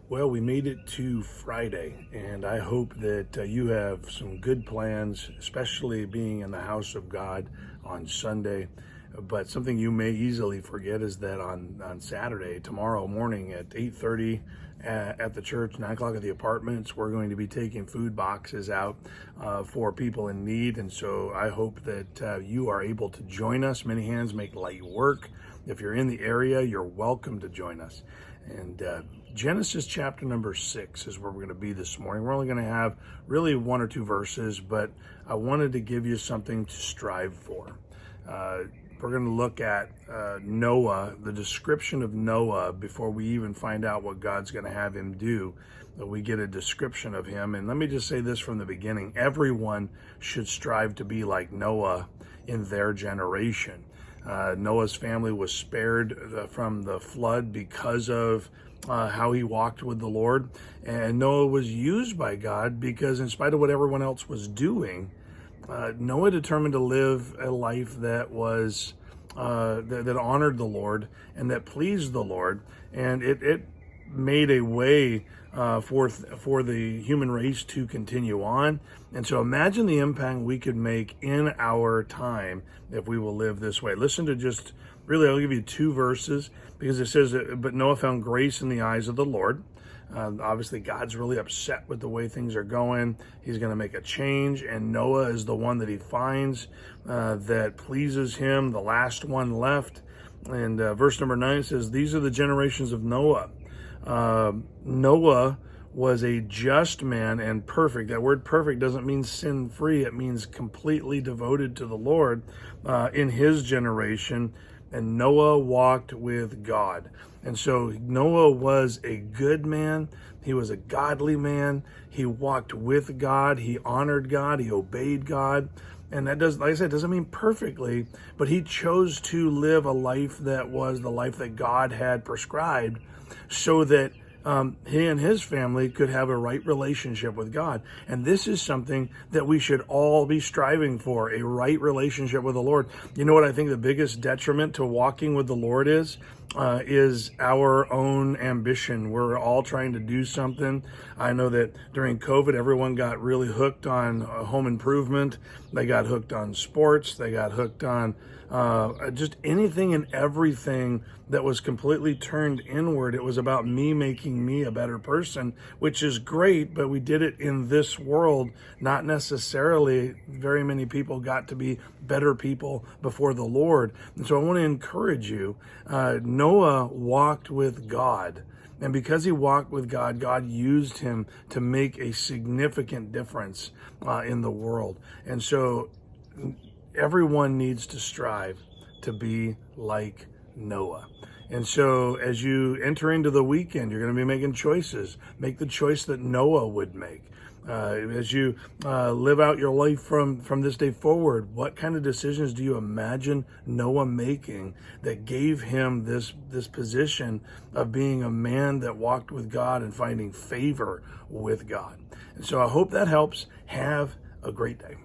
Well, we made it to Friday, and I hope that you have some good plans, especially being in the house of God on Sunday. But something you may easily forget is that on Saturday, tomorrow morning at 8:30 at the church, 9 o'clock at the apartments, we're going to be taking food boxes out for people in need. And so I hope that you are able to join us. Many hands make light work. If you're in the area, you're welcome to join us. And Genesis chapter number 6 is where we're going to be this morning. We're only going to have really one or two verses, but I wanted to give you something to strive for. We're going to look at Noah, the description of Noah, before we even find out what God's going to have him do. We get a description of him. And let me just say this from the beginning. Everyone should strive to be like Noah in their generation. Noah's family was spared from the flood because of how he walked with the Lord. And Noah was used by God because in spite of what everyone else was doing, Noah determined to live a life that was that honored the Lord and that pleased the Lord, and it made a way for the human race to continue on. And so imagine the impact we could make in our time if we will live this way. Listen to just really, I'll give you two verses because it says, but Noah found grace in the eyes of the Lord. Obviously, God's really upset with the way things are going. He's going to make a change, and Noah is the one that he finds that pleases him, the last one left. And verse number 9 says, these are the generations of Noah. Noah was a just man and perfect. That word perfect doesn't mean sin-free. It means completely devoted to the Lord in his generation. And Noah walked with God. And so Noah was a good man. He was a godly man. He walked with God. He honored God. He obeyed God. And that does, like I said, doesn't mean perfectly, but he chose to live a life that was the life that God had prescribed so that he and his family could have a right relationship with God. And this is something that we should all be striving for, a right relationship with the Lord. You know what I think the biggest detriment to walking with the Lord is our own ambition. We're all trying to do something. I know that during COVID, everyone got really hooked on home improvement. They got hooked on sports. They got hooked on just anything and everything that was completely turned inward. It was about me making me a better person, which is great, but we did it in this world. Not necessarily very many people got to be better people before the Lord. And so I want to encourage you. Noah walked with God. And because he walked with God, God used him to make a significant difference in the world. And so everyone needs to strive to be like Noah. And so as you enter into the weekend, you're going to be making choices. Make the choice that Noah would make. As you live out your life from this day forward, what kind of decisions do you imagine Noah making that gave him this position of being a man that walked with God and finding favor with God? And so I hope that helps. Have a great day.